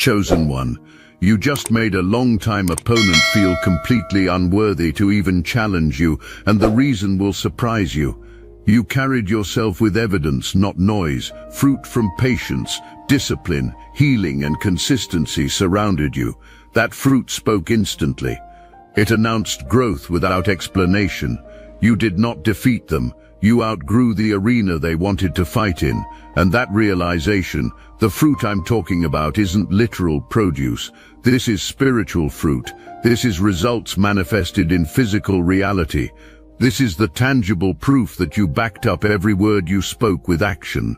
Chosen one, you just made a long-time opponent feel completely unworthy to even challenge you, and the reason will surprise you. You carried yourself with evidence, not noise. Fruit from patience, discipline, healing, and consistency surrounded you. That fruit spoke instantly. It announced growth without explanation. You did not defeat them. You outgrew the arena they wanted to fight in. And that realization, the fruit I'm talking about, isn't literal produce. This is spiritual fruit. This is results manifested in physical reality. This is the tangible proof that you backed up every word you spoke with action.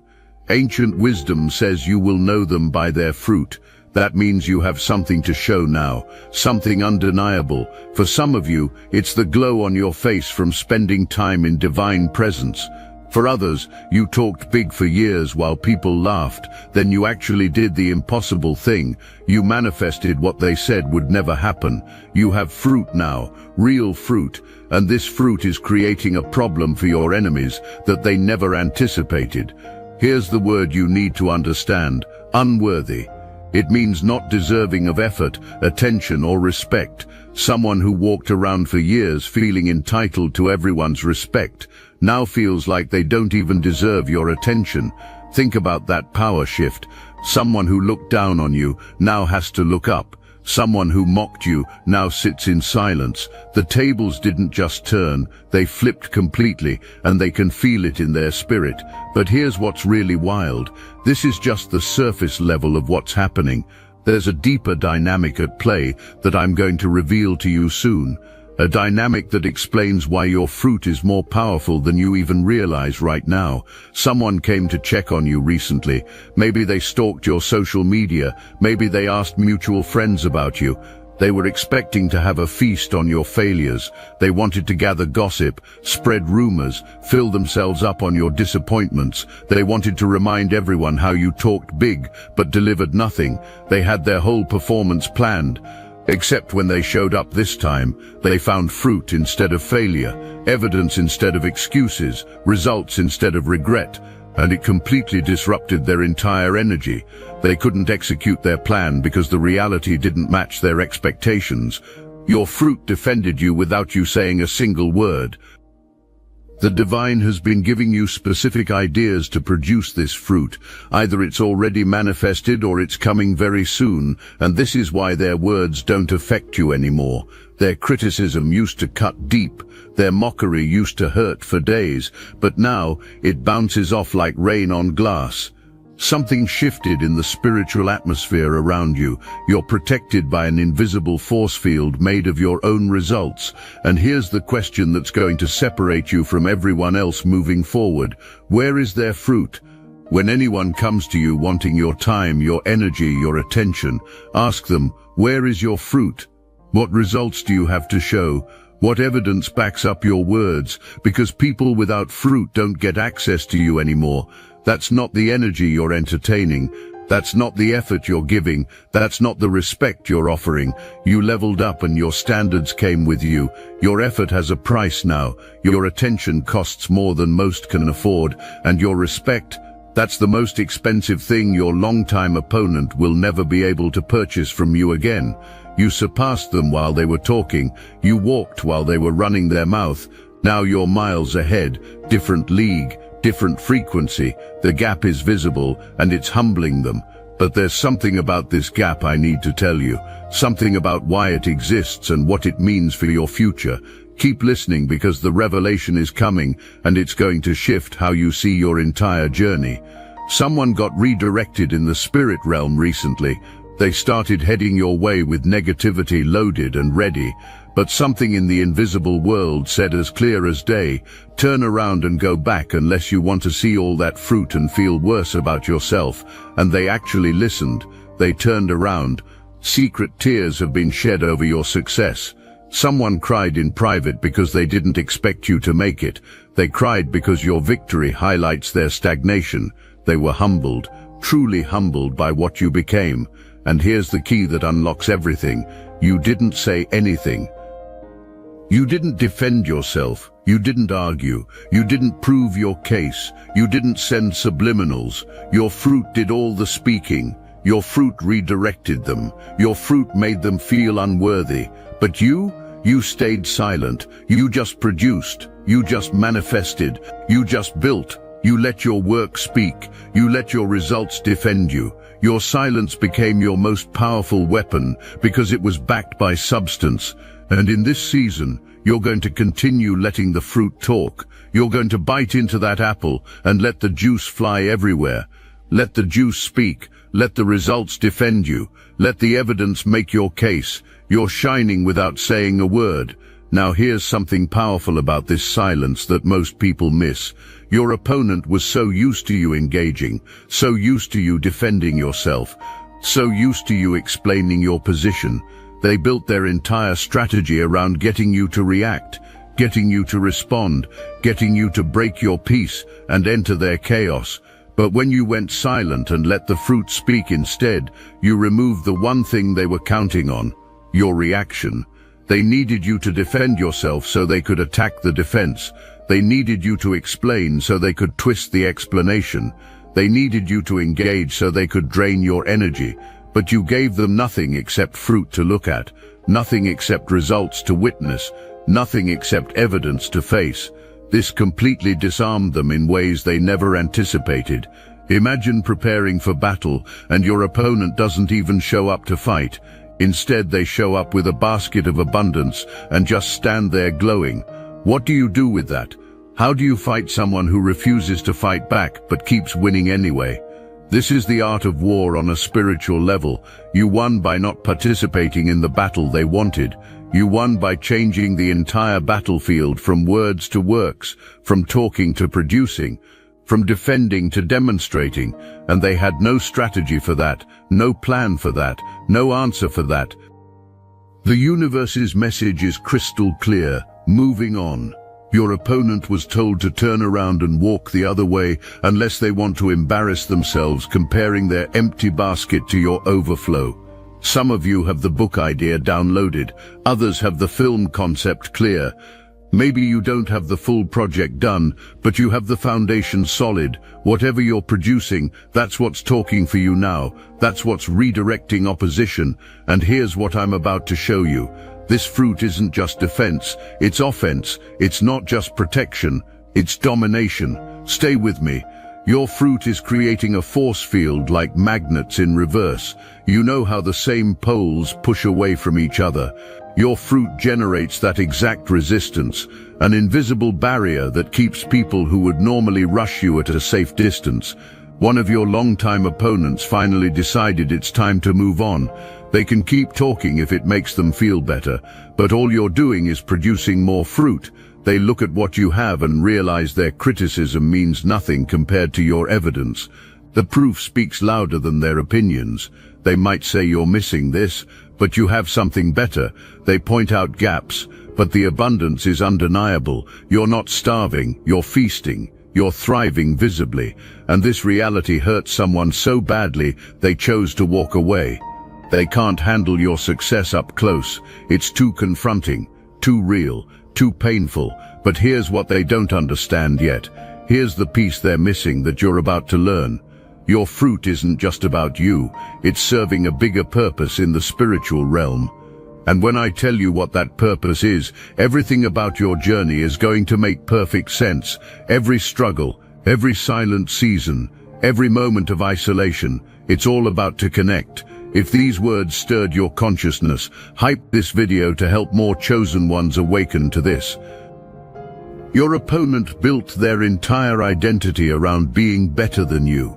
Ancient wisdom says you will know them by their fruit. That means you have something to show now, something undeniable. For some of you, it's the glow on your face from spending time in divine presence. For others, you talked big for years while people laughed. Then you actually did the impossible thing. You manifested what they said would never happen. You have fruit now, real fruit, and this fruit is creating a problem for your enemies that they never anticipated. Here's the word you need to understand: unworthy. It means not deserving of effort, attention, or respect. Someone who walked around for years feeling entitled to everyone's respect now feels like they don't even deserve your attention. Think about that power shift. Someone who looked down on you now has to look up. Someone who mocked you now sits in silence. The tables didn't just turn, they flipped completely, and they can feel it in their spirit. But here's what's really wild. This is just the surface level of what's happening. There's a deeper dynamic at play that I'm going to reveal to you soon. A dynamic that explains why your fruit is more powerful than you even realize right now. Someone came to check on you recently. Maybe they stalked your social media. Maybe they asked mutual friends about you. They were expecting to have a feast on your failures. They wanted to gather gossip, spread rumors, fill themselves up on your disappointments. They wanted to remind everyone how you talked big but delivered nothing. They had their whole performance planned. Except when they showed up this time, they found fruit instead of failure, evidence instead of excuses, results instead of regret, and it completely disrupted their entire energy. They couldn't execute their plan because the reality didn't match their expectations. Your fruit defended you without you saying a single word. The divine has been giving you specific ideas to produce this fruit. Either it's already manifested or it's coming very soon, and this is why their words don't affect you anymore. Their criticism used to cut deep. Their mockery used to hurt for days, but now it bounces off like rain on glass. Something shifted in the spiritual atmosphere around you. You're protected by an invisible force field made of your own results. And here's the question that's going to separate you from everyone else moving forward. Where is their fruit? When anyone comes to you wanting your time, your energy, your attention, ask them, where is your fruit? What results do you have to show? What evidence backs up your words? Because people without fruit don't get access to you anymore. That's not the energy you're entertaining. That's not the effort you're giving. That's not the respect you're offering. You leveled up and your standards came with you. Your effort has a price now. Your attention costs more than most can afford. And your respect, that's the most expensive thing your longtime opponent will never be able to purchase from you again. You surpassed them while they were talking. You walked while they were running their mouth. Now you're miles ahead, different league, different frequency. The gap is visible and it's humbling them. But there's something about this gap I need to tell you. Something about why it exists and what it means for your future. Keep listening because the revelation is coming and it's going to shift how you see your entire journey. Someone got redirected in the spirit realm recently. They started heading your way with negativity loaded and ready. But something in the invisible world said as clear as day, turn around and go back unless you want to see all that fruit and feel worse about yourself. And they actually listened. They turned around. Secret tears have been shed over your success. Someone cried in private because they didn't expect you to make it. They cried because your victory highlights their stagnation. They were humbled, truly humbled by what you became. And here's the key that unlocks everything. You didn't say anything. You didn't defend yourself. You didn't argue. You didn't prove your case. You didn't send subliminals. Your fruit did all the speaking. Your fruit redirected them. Your fruit made them feel unworthy. But you stayed silent. You just produced. You just manifested. You just built. You let your work speak. You let your results defend you. Your silence became your most powerful weapon because it was backed by substance. And in this season, you're going to continue letting the fruit talk. You're going to bite into that apple and let the juice fly everywhere. Let the juice speak. Let the results defend you. Let the evidence make your case. You're shining without saying a word. Now here's something powerful about this silence that most people miss. Your opponent was so used to you engaging, so used to you defending yourself, so used to you explaining your position. They built their entire strategy around getting you to react, getting you to respond, getting you to break your peace and enter their chaos. But when you went silent and let the fruit speak instead, you removed the one thing they were counting on, your reaction. They needed you to defend yourself so they could attack the defense. They needed you to explain so they could twist the explanation. They needed you to engage so they could drain your energy. But you gave them nothing except fruit to look at, nothing except results to witness, nothing except evidence to face. This completely disarmed them in ways they never anticipated. Imagine preparing for battle and your opponent doesn't even show up to fight. Instead, they show up with a basket of abundance and just stand there glowing. What do you do with that? How do you fight someone who refuses to fight back but keeps winning anyway? This is the art of war on a spiritual level. You won by not participating in the battle they wanted. You won by changing the entire battlefield from words to works, from talking to producing, from defending to demonstrating, and they had no strategy for that, no plan for that, no answer for that. The universe's message is crystal clear, moving on. Your opponent was told to turn around and walk the other way unless they want to embarrass themselves comparing their empty basket to your overflow. Some of you have the book idea downloaded, others have the film concept clear. Maybe you don't have the full project done, but you have the foundation solid. Whatever you're producing, that's what's talking for you now. That's what's redirecting opposition. And here's what I'm about to show you. This fruit isn't just defense, it's offense. It's not just protection, it's domination. Stay with me. Your fruit is creating a force field like magnets in reverse. You know how the same poles push away from each other. Your fruit generates that exact resistance, an invisible barrier that keeps people who would normally rush you at a safe distance. One of your longtime opponents finally decided it's time to move on. They can keep talking if it makes them feel better, but all you're doing is producing more fruit. They look at what you have and realize their criticism means nothing compared to your evidence. The proof speaks louder than their opinions. They might say you're missing this, but you have something better. They point out gaps, but the abundance is undeniable. You're not starving, you're feasting. You're thriving visibly, and this reality hurts someone so badly they chose to walk away. They can't handle your success up close. It's too confronting, too real, too painful. But here's what they don't understand yet. Here's the piece they're missing that you're about to learn. Your fruit isn't just about you. It's serving a bigger purpose in the spiritual realm. And when I tell you what that purpose is, everything about your journey is going to make perfect sense. Every struggle, every silent season, every moment of isolation, it's all about to connect. If these words stirred your consciousness, hype this video to help more chosen ones awaken to this. Your opponent built their entire identity around being better than you.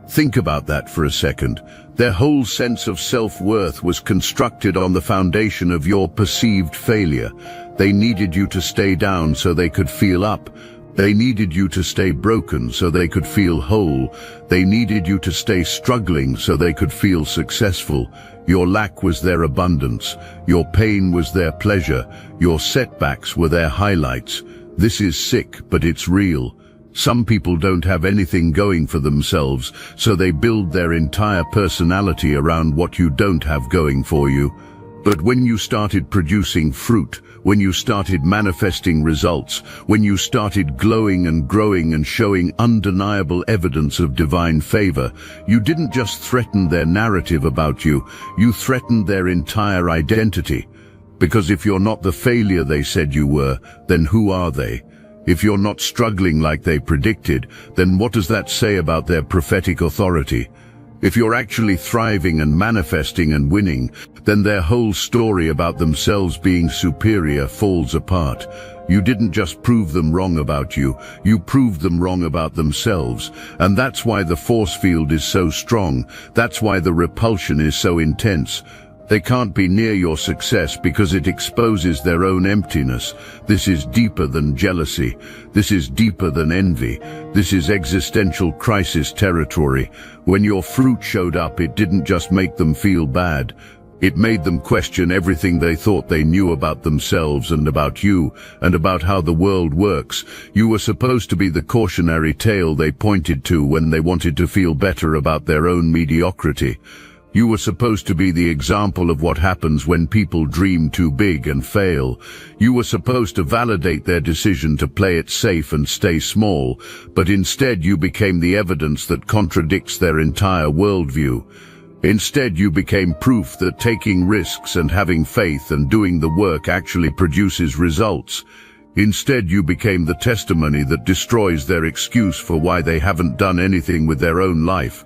Think about that for a second. Their whole sense of self-worth was constructed on the foundation of your perceived failure. They needed you to stay down so they could feel up. They needed you to stay broken so they could feel whole. They needed you to stay struggling so they could feel successful. Your lack was their abundance. Your pain was their pleasure. Your setbacks were their highlights. This is sick, but it's real. Some people don't have anything going for themselves, so they build their entire personality around what you don't have going for you. But when you started producing fruit, when you started manifesting results, when you started glowing and growing and showing undeniable evidence of divine favor, you didn't just threaten their narrative about you, you threatened their entire identity. Because if you're not the failure they said you were, then who are they? If you're not struggling like they predicted, then what does that say about their prophetic authority? If you're actually thriving and manifesting and winning, then their whole story about themselves being superior falls apart. You didn't just prove them wrong about you, you proved them wrong about themselves. And that's why the force field is so strong. That's why the repulsion is so intense. They can't be near your success because it exposes their own emptiness. This is deeper than jealousy. This is deeper than envy. This is existential crisis territory. When your fruit showed up, it didn't just make them feel bad. It made them question everything they thought they knew about themselves and about you and about how the world works. You were supposed to be the cautionary tale they pointed to when they wanted to feel better about their own mediocrity. You were supposed to be the example of what happens when people dream too big and fail. You were supposed to validate their decision to play it safe and stay small, but instead you became the evidence that contradicts their entire worldview. Instead, you became proof that taking risks and having faith and doing the work actually produces results. Instead, you became the testimony that destroys their excuse for why they haven't done anything with their own life.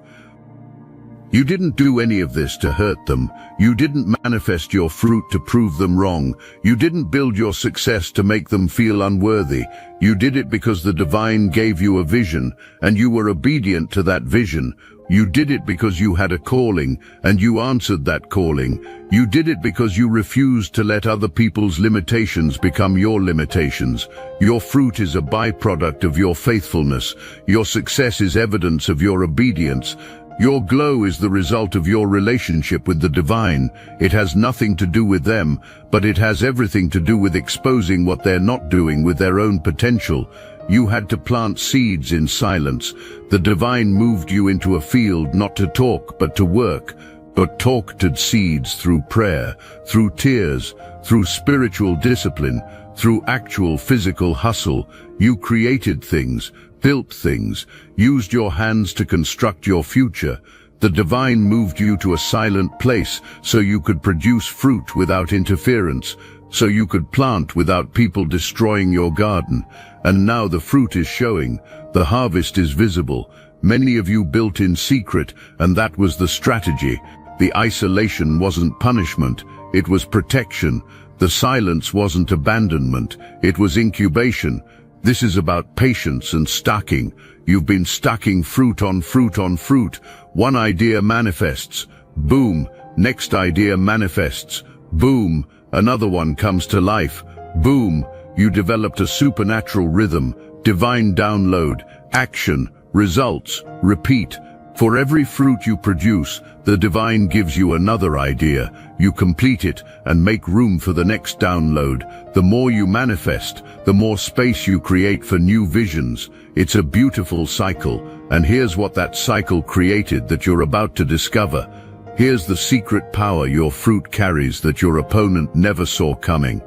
You didn't do any of this to hurt them. You didn't manifest your fruit to prove them wrong. You didn't build your success to make them feel unworthy. You did it because the divine gave you a vision, and you were obedient to that vision. You did it because you had a calling, and you answered that calling. You did it because you refused to let other people's limitations become your limitations. Your fruit is a byproduct of your faithfulness. Your success is evidence of your obedience. Your glow is the result of your relationship with the divine. It has nothing to do with them, but it has everything to do with exposing what they're not doing with their own potential. You had to plant seeds in silence. The divine moved you into a field not to talk, but to work. But talked seeds through prayer, through tears, through spiritual discipline, through actual physical hustle. You created things, built things, used your hands to construct your future. The divine moved you to a silent place so you could produce fruit without interference, so you could plant without people destroying your garden. And now the fruit is showing, the harvest is visible. Many of you built in secret, and that was the strategy. The isolation wasn't punishment, it was protection. The silence wasn't abandonment, it was incubation. This is about patience and stacking. You've been stacking fruit on fruit on fruit. One idea manifests. Boom. Next idea manifests. Boom. Another one comes to life. Boom. You developed a supernatural rhythm. Divine download. Action. Results. Repeat. For every fruit you produce, the divine gives you another idea. You complete it and make room for the next download. The more you manifest, the more space you create for new visions. It's a beautiful cycle, and here's what that cycle created that you're about to discover. Here's the secret power your fruit carries that your opponent never saw coming.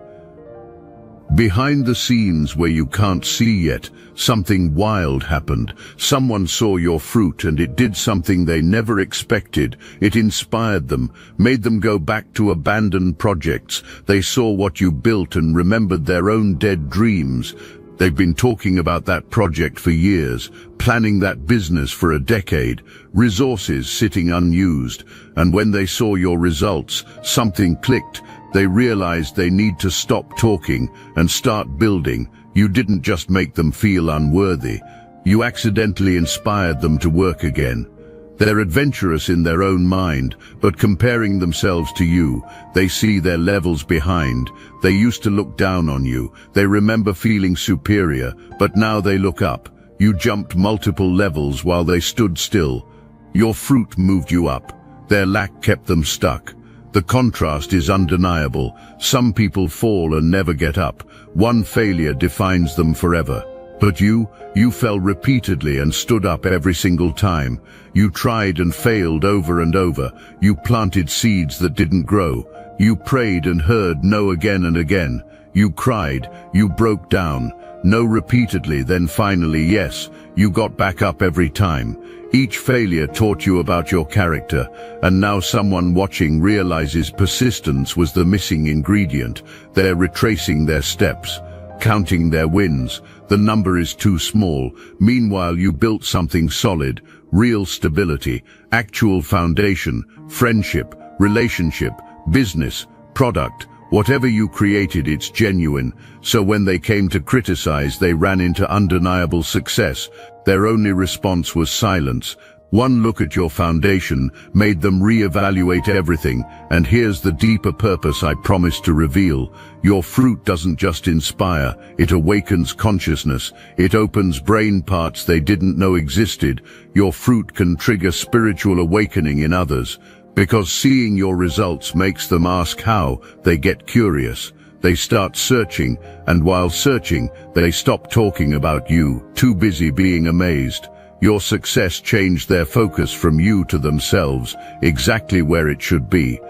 Behind the scenes where you can't see yet, something wild happened. Someone saw your fruit and it did something they never expected. It inspired them, made them go back to abandoned projects. They saw what you built and remembered their own dead dreams. They've been talking about that project for years, planning that business for a decade, resources sitting unused. And when they saw your results, something clicked. They realized they need to stop talking and start building. You didn't just make them feel unworthy. You accidentally inspired them to work again. They're adventurous in their own mind, but comparing themselves to you, they see their levels behind. They used to look down on you. They remember feeling superior, but now they look up. You jumped multiple levels while they stood still. Your fruit moved you up. Their lack kept them stuck. The contrast is undeniable. Some people fall and never get up. One failure defines them forever. But you fell repeatedly and stood up every single time. You tried and failed over and over. You planted seeds that didn't grow. You prayed and heard no again and again. You cried, you broke down. No repeatedly, then finally yes. You got back up every time. Each failure taught you about your character, and now someone watching realizes persistence was the missing ingredient. They're retracing their steps, counting their wins. The number is too small. Meanwhile, you built something solid, real stability, actual foundation, friendship, relationship, business, product. Whatever you created, it's genuine. So when they came to criticize, they ran into undeniable success. Their only response was silence. One look at your foundation made them re-evaluate everything. And here's the deeper purpose I promised to reveal. Your fruit doesn't just inspire, it awakens consciousness. It opens brain parts they didn't know existed. Your fruit can trigger spiritual awakening in others. Because seeing your results makes them ask how. They get curious. They start searching, and while searching, they stop talking about you, too busy being amazed. Your success changed their focus from you to themselves, exactly where it should be.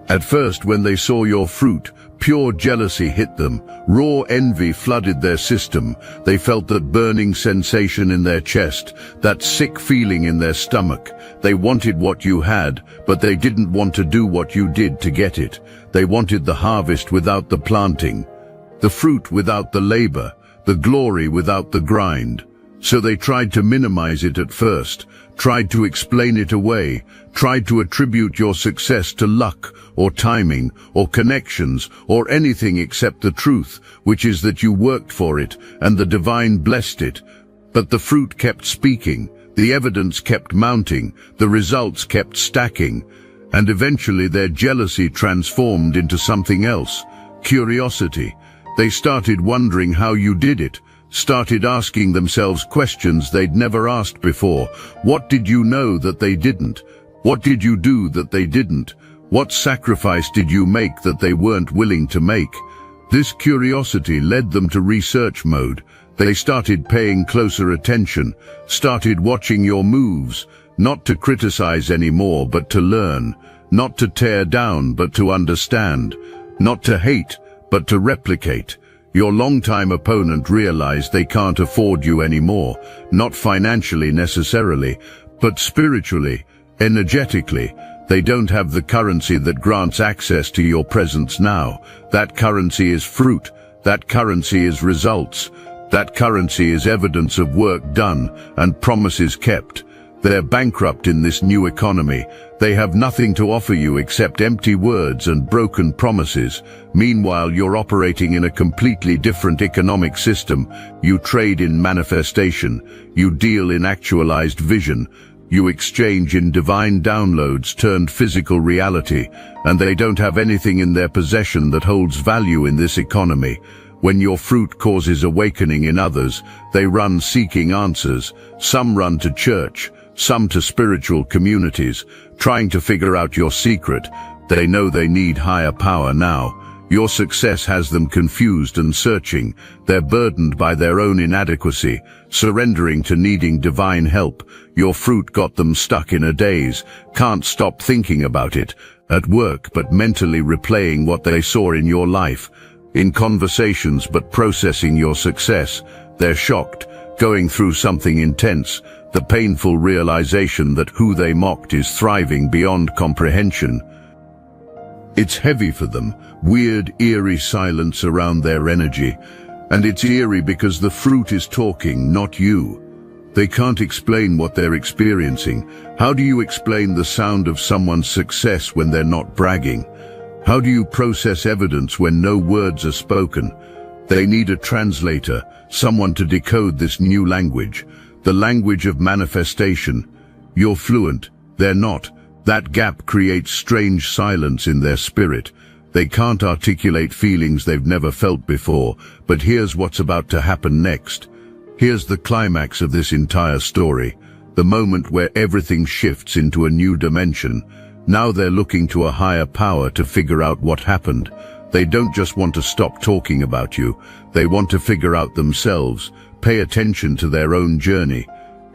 At first, when they saw your fruit, pure jealousy hit them. Raw envy flooded their system. They felt that burning sensation in their chest, that sick feeling in their stomach. They wanted what you had, but they didn't want to do what you did to get it. They wanted the harvest without the planting, the fruit without the labor, the glory without the grind. So they tried to minimize it at first, tried to explain it away, tried to attribute your success to luck or timing or connections or anything except the truth, which is that you worked for it and the divine blessed it. But the fruit kept speaking, the evidence kept mounting, the results kept stacking, and eventually their jealousy transformed into something else, curiosity. They started wondering how you did it, started asking themselves questions they'd never asked before. What did you know that they didn't? What did you do that they didn't? What sacrifice did you make that they weren't willing to make? This curiosity led them to research mode. They started paying closer attention, started watching your moves, not to criticize anymore, but to learn, not to tear down, but to understand, not to hate, but to replicate. Your longtime opponent realized they can't afford you anymore, not financially necessarily, but spiritually, energetically. They don't have the currency that grants access to your presence now. That currency is fruit. That currency is results. That currency is evidence of work done and promises kept. They're bankrupt in this new economy. They have nothing to offer you except empty words and broken promises. Meanwhile, you're operating in a completely different economic system. You trade in manifestation. You deal in actualized vision. You exchange in divine downloads turned physical reality. And they don't have anything in their possession that holds value in this economy. When your fruit causes awakening in others, they run seeking answers. Some run to church, some to spiritual communities, trying to figure out your secret. They know they need higher power now. Your success has them confused and searching. They're burdened by their own inadequacy, surrendering to needing divine help. Your fruit got them stuck in a daze, can't stop thinking about it, at work but mentally replaying what they saw in your life. In conversations but processing your success. They're shocked, going through something intense, the painful realization that who they mocked is thriving beyond comprehension. It's heavy for them, weird, eerie silence around their energy. And it's eerie because the fruit is talking, not you. They can't explain what they're experiencing. How do you explain the sound of someone's success when they're not bragging? How do you process evidence when no words are spoken? They need a translator, someone to decode this new language, the language of manifestation. You're fluent, they're not. That gap creates strange silence in their spirit. They can't articulate feelings they've never felt before, but here's what's about to happen next. Here's the climax of this entire story, the moment where everything shifts into a new dimension. Now they're looking to a higher power to figure out what happened. They don't just want to stop talking about you, they want to figure out themselves, pay attention to their own journey.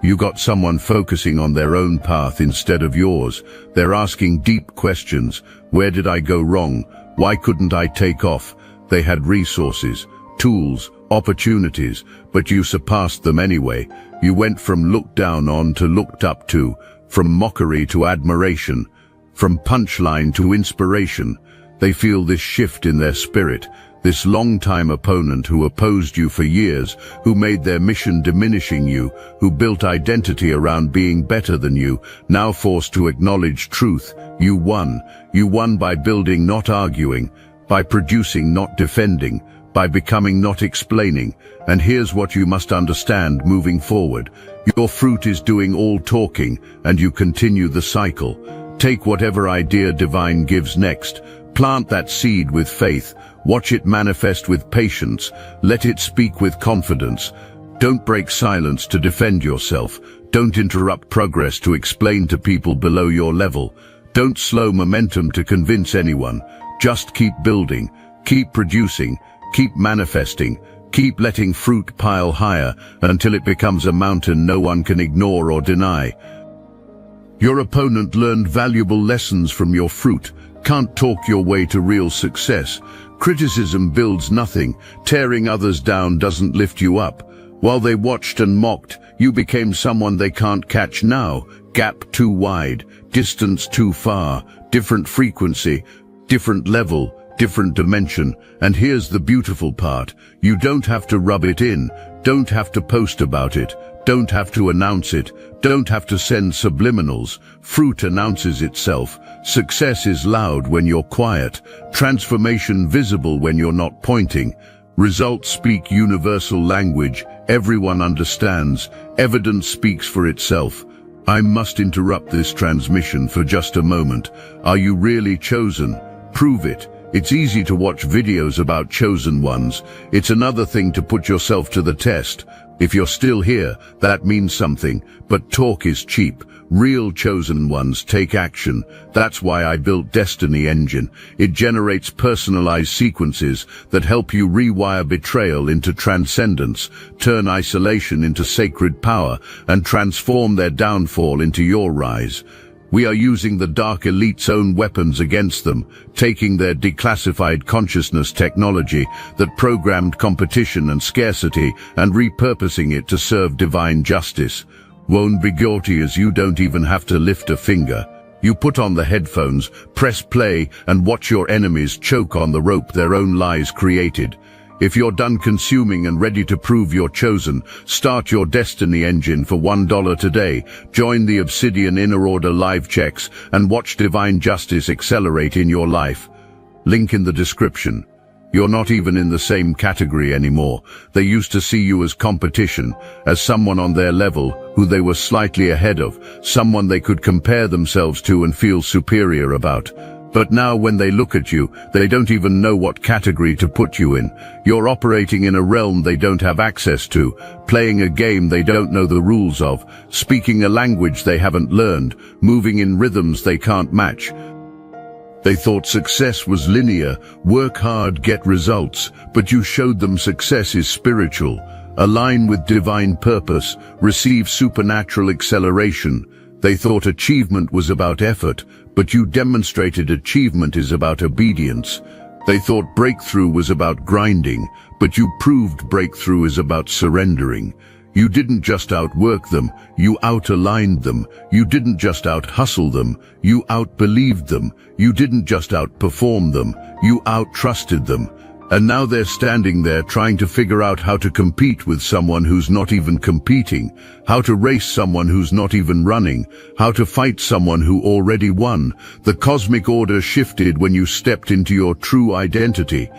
You got someone focusing on their own path instead of yours. They're asking deep questions. Where did I go wrong? Why couldn't I take off? They had resources, tools, opportunities, but you surpassed them anyway. You went from looked down on to looked up to, from mockery to admiration, from punchline to inspiration. They feel this shift in their spirit. This long-time opponent who opposed you for years, who made their mission diminishing you, who built identity around being better than you, now forced to acknowledge truth. You won. You won by building, not arguing, by producing, not defending, by becoming, not explaining. And here's what you must understand moving forward. Your fruit is doing all talking, and you continue the cycle. Take whatever idea divine gives next. Plant that seed with faith. Watch it manifest with patience. Let it speak with confidence. Don't break silence to defend yourself. Don't interrupt progress to explain to people below your level. Don't slow momentum to convince anyone. Just keep building, keep producing, keep manifesting, keep letting fruit pile higher until it becomes a mountain no one can ignore or deny. Your opponent learned valuable lessons from your fruit. Can't talk your way to real success. Criticism builds nothing. Tearing others down doesn't lift you up. While they watched and mocked, you became someone they can't catch now. Gap too wide, distance too far, different frequency, different level, different dimension. And here's the beautiful part. You don't have to rub it in. Don't have to post about it. Don't have to announce it. Don't have to send subliminals. Fruit announces itself. Success is loud when you're quiet. Transformation visible when you're not pointing. Results speak universal language. Everyone understands. Evidence speaks for itself. I must interrupt this transmission for just a moment. Are you really chosen? Prove it. It's easy to watch videos about chosen ones. It's another thing to put yourself to the test. If you're still here, that means something. But talk is cheap. Real chosen ones take action. That's why I built Destiny Engine. It generates personalized sequences that help you rewire betrayal into transcendence, turn isolation into sacred power, and transform their downfall into your rise. We are using the Dark Elite's own weapons against them, taking their declassified consciousness technology that programmed competition and scarcity and repurposing it to serve divine justice. Won't be guilty as you don't even have to lift a finger. You put on the headphones, press play, and watch your enemies choke on the rope their own lies created. If you're done consuming and ready to prove you're chosen, start your Destiny Engine for $1 today. Join the Obsidian Inner Order live checks and watch divine justice accelerate in your life. Link in the description. You're not even in the same category anymore. They used to see you as competition, as someone on their level who they were slightly ahead of, someone they could compare themselves to and feel superior about. But now when they look at you, they don't even know what category to put you in. You're operating in a realm they don't have access to, playing a game they don't know the rules of, speaking a language they haven't learned, moving in rhythms they can't match. They thought success was linear, work hard, get results, but you showed them success is spiritual. Align with divine purpose, receive supernatural acceleration. They thought achievement was about effort, but you demonstrated achievement is about obedience. They thought breakthrough was about grinding, but you proved breakthrough is about surrendering. You didn't just outwork them, you out-aligned them. You didn't just out-hustle them, you out-believed them. You didn't just outperform them, you out-trusted them. And now they're standing there trying to figure out how to compete with someone who's not even competing, how to race someone who's not even running, how to fight someone who already won. The cosmic order shifted when you stepped into your true identity,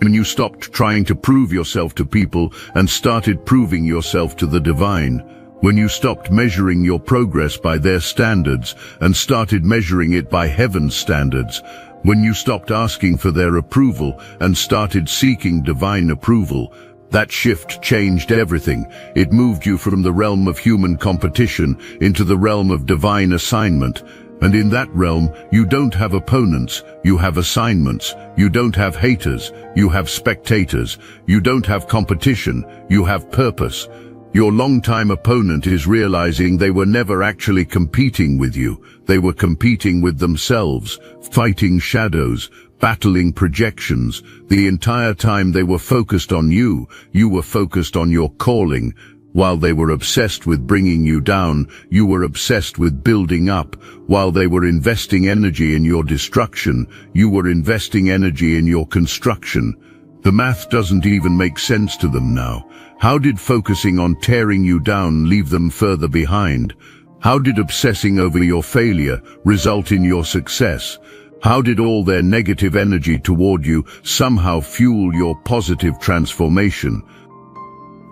when you stopped trying to prove yourself to people and started proving yourself to the divine. When you stopped measuring your progress by their standards and started measuring it by heaven's standards. When you stopped asking for their approval and started seeking divine approval. That shift changed everything. It moved you from the realm of human competition into the realm of divine assignment. And in that realm, you don't have opponents, you have assignments. You don't have haters, you have spectators. You don't have competition, you have purpose. Your longtime opponent is realizing they were never actually competing with you. They were competing with themselves, fighting shadows, battling projections. The entire time they were focused on you, you were focused on your calling. While they were obsessed with bringing you down, you were obsessed with building up. While they were investing energy in your destruction, you were investing energy in your construction. The math doesn't even make sense to them now. How did focusing on tearing you down leave them further behind? How did obsessing over your failure result in your success? How did all their negative energy toward you somehow fuel your positive transformation?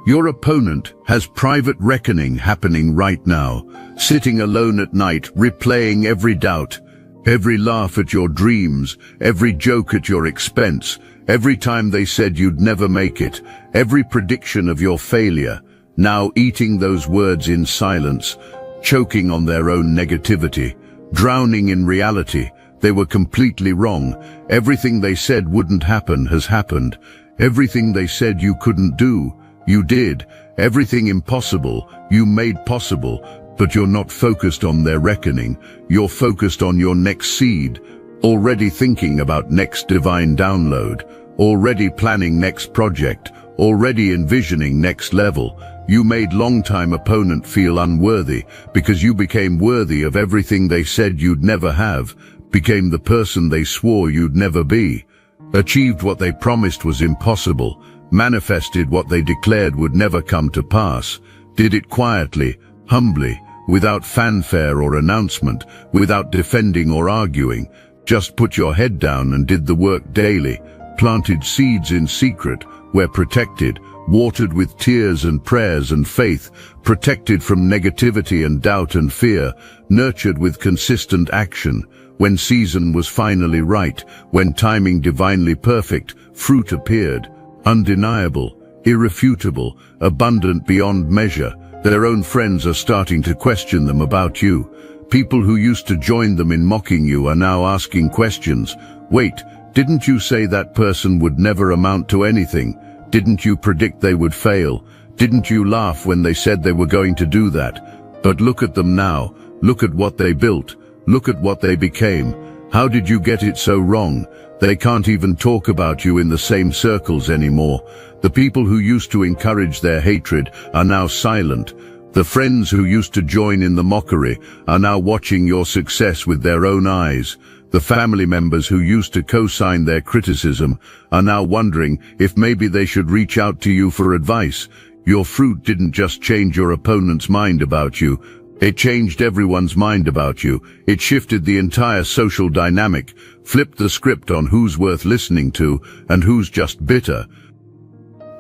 Your opponent has private reckoning happening right now, sitting alone at night, replaying every doubt, every laugh at your dreams, every joke at your expense, every time they said you'd never make it, every prediction of your failure, now eating those words in silence, choking on their own negativity, drowning in reality. They were completely wrong. Everything they said wouldn't happen has happened. Everything they said you couldn't do, you did. Everything impossible, you made possible. But you're not focused on their reckoning. You're focused on your next seed, already thinking about next divine download, already planning next project, already envisioning next level. You made longtime opponent feel unworthy because you became worthy of everything they said you'd never have, became the person they swore you'd never be, achieved what they promised was impossible, manifested what they declared would never come to pass, did it quietly, humbly, without fanfare or announcement, without defending or arguing. Just put your head down and did the work daily, planted seeds in secret, were protected, watered with tears and prayers and faith, protected from negativity and doubt and fear, nurtured with consistent action. When season was finally right, when timing divinely perfect, fruit appeared, undeniable, irrefutable, abundant beyond measure. Their own friends are starting to question them about you. People who used to join them in mocking you are now asking questions. Wait, didn't you say that person would never amount to anything? Didn't you predict they would fail? Didn't you laugh when they said they were going to do that? But look at them now. Look at what they built. Look at what they became. How did you get it so wrong? They can't even talk about you in the same circles anymore. The people who used to encourage their hatred are now silent. The friends who used to join in the mockery are now watching your success with their own eyes. The family members who used to co-sign their criticism are now wondering if maybe they should reach out to you for advice. Your fruit didn't just change your opponent's mind about you. It changed everyone's mind about you. It shifted the entire social dynamic, flipped the script on who's worth listening to and who's just bitter.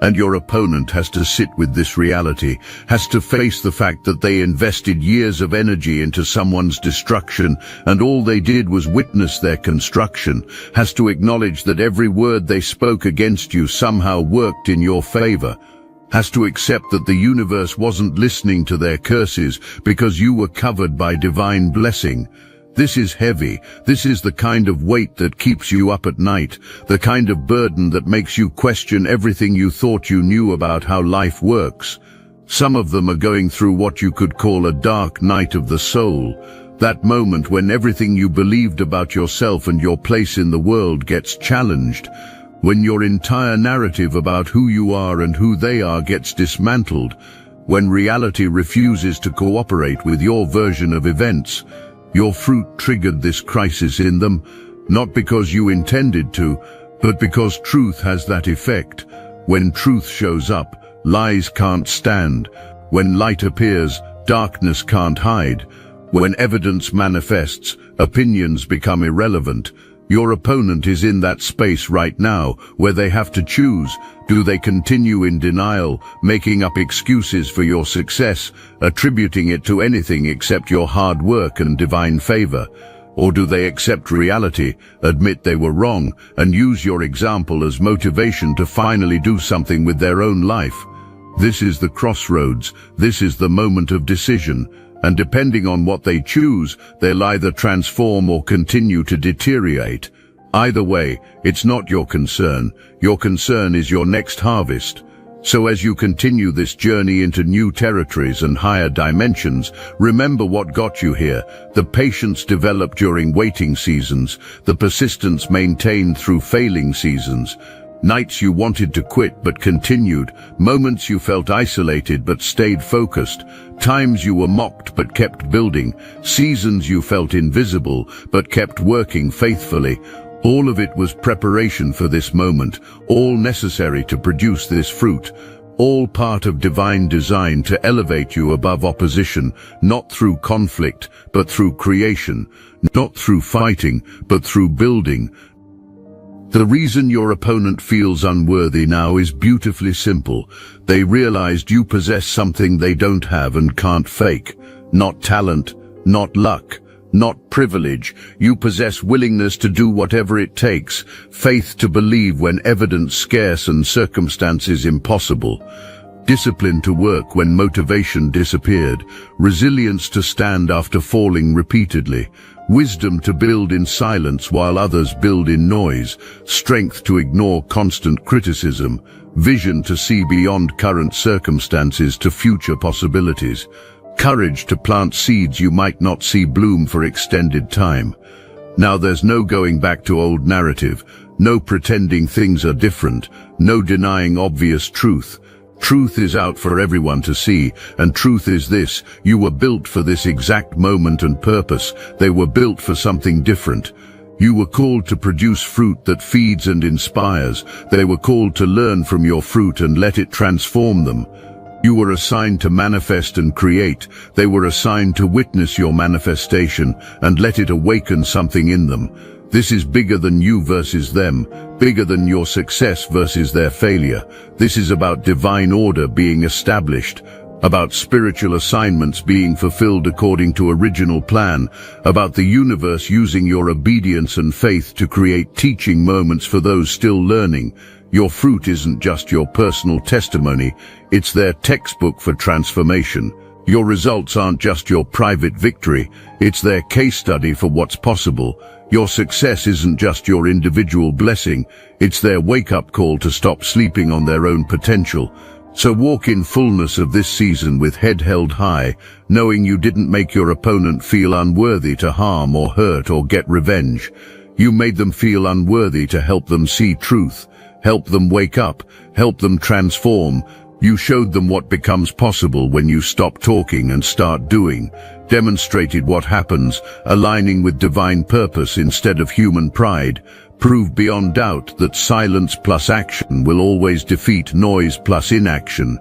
And your opponent has to sit with this reality, has to face the fact that they invested years of energy into someone's destruction and all they did was witness their construction, has to acknowledge that every word they spoke against you somehow worked in your favor, has to accept that the universe wasn't listening to their curses because you were covered by divine blessing. This is heavy. This is the kind of weight that keeps you up at night, the kind of burden that makes you question everything you thought you knew about how life works. Some of them are going through what you could call a dark night of the soul, that moment when everything you believed about yourself and your place in the world gets challenged, when your entire narrative about who you are and who they are gets dismantled, when reality refuses to cooperate with your version of events. Your fruit triggered this crisis in them, not because you intended to, but because truth has that effect. When truth shows up, lies can't stand. When light appears, darkness can't hide. When evidence manifests, opinions become irrelevant. Your opponent is in that space right now where they have to choose. Do they continue in denial, making up excuses for your success, attributing it to anything except your hard work and divine favor? Or do they accept reality, admit they were wrong, and use your example as motivation to finally do something with their own life? This is the crossroads. This is the moment of decision. And depending on what they choose, they'll either transform or continue to deteriorate. Either way, it's not your concern. Your concern is your next harvest. So as you continue this journey into new territories and higher dimensions, remember what got you here: the patience developed during waiting seasons, the persistence maintained through failing seasons, nights you wanted to quit but continued, moments you felt isolated but stayed focused, times you were mocked but kept building, seasons you felt invisible but kept working faithfully. All of it was preparation for this moment, all necessary to produce this fruit, all part of divine design to elevate you above opposition, not through conflict, but through creation, not through fighting, but through building. The reason your opponent feels unworthy now is beautifully simple. They realized you possess something they don't have and can't fake. Not talent, not luck, not privilege. You possess willingness to do whatever it takes, faith to believe when evidence scarce and circumstances impossible, discipline to work when motivation disappeared, resilience to stand after falling repeatedly, wisdom to build in silence while others build in noise, strength to ignore constant criticism, vision to see beyond current circumstances to future possibilities, courage to plant seeds you might not see bloom for extended time. Now there's no going back to old narrative, no pretending things are different, no denying obvious truth. Truth is out for everyone to see, and truth is this: you were built for this exact moment and purpose. They were built for something different. You were called to produce fruit that feeds and inspires. They were called to learn from your fruit and let it transform them. You were assigned to manifest and create. They were assigned to witness your manifestation and let it awaken something in them. This is bigger than you versus them, bigger than your success versus their failure. This is about divine order being established, about spiritual assignments being fulfilled according to original plan, about the universe using your obedience and faith to create teaching moments for those still learning. Your fruit isn't just your personal testimony, it's their textbook for transformation. Your results aren't just your private victory, it's their case study for what's possible. Your success isn't just your individual blessing, it's their wake-up call to stop sleeping on their own potential. So walk in fullness of this season with head held high, knowing you didn't make your opponent feel unworthy to harm or hurt or get revenge. You made them feel unworthy to help them see truth, help them wake up, help them transform. You showed them what becomes possible when you stop talking and start doing, demonstrated what happens, aligning with divine purpose instead of human pride, proved beyond doubt that silence plus action will always defeat noise plus inaction.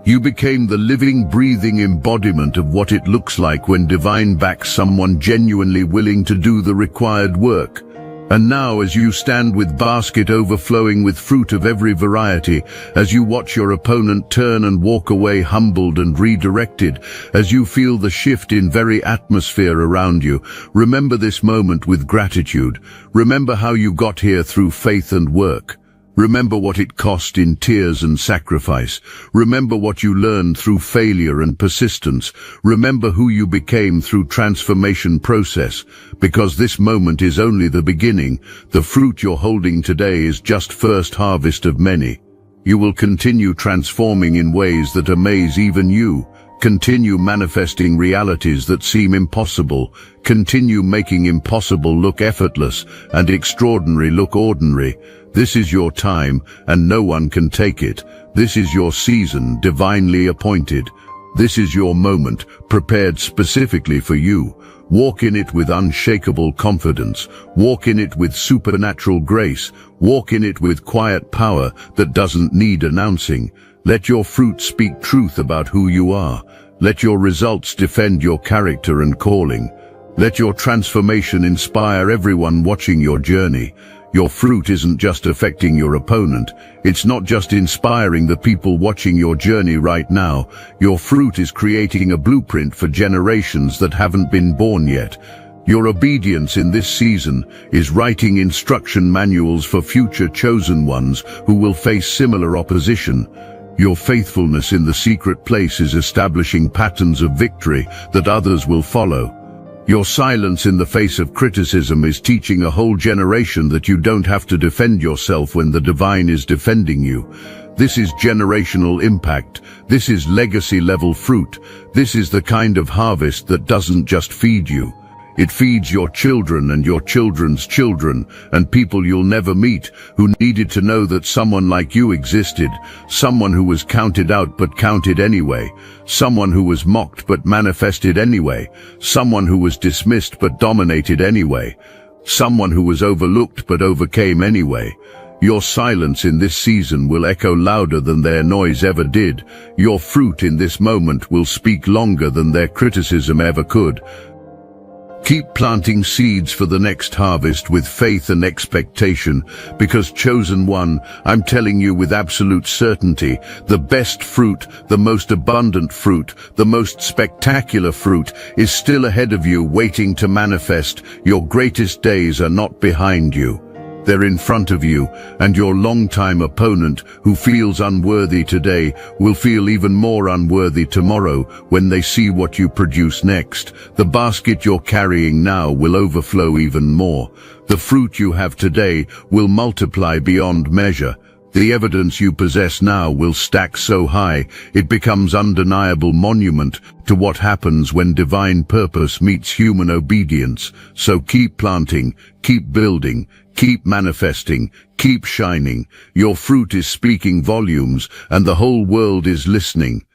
You became the living, breathing embodiment of what it looks like when divine backs someone genuinely willing to do the required work. And now, as you stand with basket overflowing with fruit of every variety, as you watch your opponent turn and walk away humbled and redirected, as you feel the shift in very atmosphere around you, remember this moment with gratitude. Remember how you got here through faith and work. Remember what it cost in tears and sacrifice. Remember what you learned through failure and persistence. Remember who you became through transformation process. Because this moment is only the beginning. The fruit you're holding today is just first harvest of many. You will continue transforming in ways that amaze even you. Continue manifesting realities that seem impossible. Continue making impossible look effortless and extraordinary look ordinary. This is your time, and no one can take it. This is your season, divinely appointed. This is your moment, prepared specifically for you. Walk in it with unshakable confidence. Walk in it with supernatural grace. Walk in it with quiet power that doesn't need announcing. Let your fruit speak truth about who you are. Let your results defend your character and calling. Let your transformation inspire everyone watching your journey. Your fruit isn't just affecting your opponent. It's not just inspiring the people watching your journey right now. Your fruit is creating a blueprint for generations that haven't been born yet. Your obedience in this season is writing instruction manuals for future chosen ones who will face similar opposition. Your faithfulness in the secret place is establishing patterns of victory that others will follow. Your silence in the face of criticism is teaching a whole generation that you don't have to defend yourself when the divine is defending you. This is generational impact. This is legacy-level fruit. This is the kind of harvest that doesn't just feed you. It feeds your children and your children's children and people you'll never meet who needed to know that someone like you existed, someone who was counted out but counted anyway, someone who was mocked but manifested anyway, someone who was dismissed but dominated anyway, someone who was overlooked but overcame anyway. Your silence in this season will echo louder than their noise ever did. Your fruit in this moment will speak longer than their criticism ever could. Keep planting seeds for the next harvest with faith and expectation, because chosen one, I'm telling you with absolute certainty, the best fruit, the most abundant fruit, the most spectacular fruit is still ahead of you waiting to manifest. Your greatest days are not behind you. They're in front of you, and your longtime opponent, who feels unworthy today, will feel even more unworthy tomorrow when they see what you produce next. The basket you're carrying now will overflow even more. The fruit you have today will multiply beyond measure. The evidence you possess now will stack so high, it becomes undeniable monument to what happens when divine purpose meets human obedience. So keep planting, keep building, keep manifesting, keep shining. Your fruit is speaking volumes, and the whole world is listening.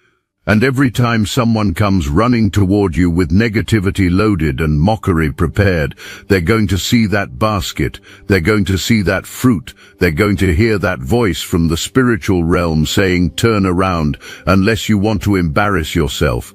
And every time someone comes running toward you with negativity loaded and mockery prepared, they're going to see that basket, they're going to see that fruit, they're going to hear that voice from the spiritual realm saying, turn around, unless you want to embarrass yourself.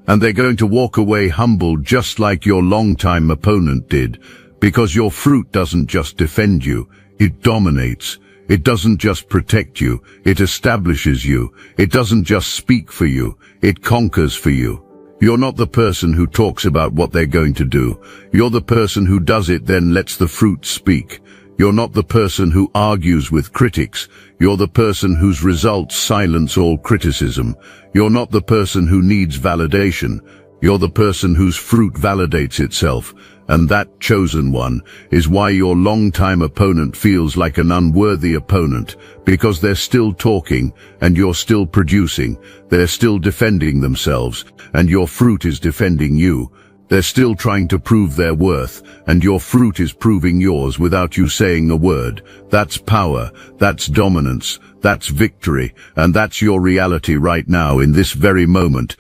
And they're going to walk away humbled just like your longtime opponent did, because your fruit doesn't just defend you, it dominates. It doesn't just protect you, it establishes you. It doesn't just speak for you, it conquers for you. You're not the person who talks about what they're going to do. You're the person who does it, then lets the fruit speak. You're not the person who argues with critics. You're the person whose results silence all criticism. You're not the person who needs validation. You're the person whose fruit validates itself. And that chosen one is why your longtime opponent feels like an unworthy opponent, because they're still talking and you're still producing. They're still defending themselves and your fruit is defending you. They're still trying to prove their worth and your fruit is proving yours without you saying a word. That's power, that's dominance, that's victory, and that's your reality right now in this very moment.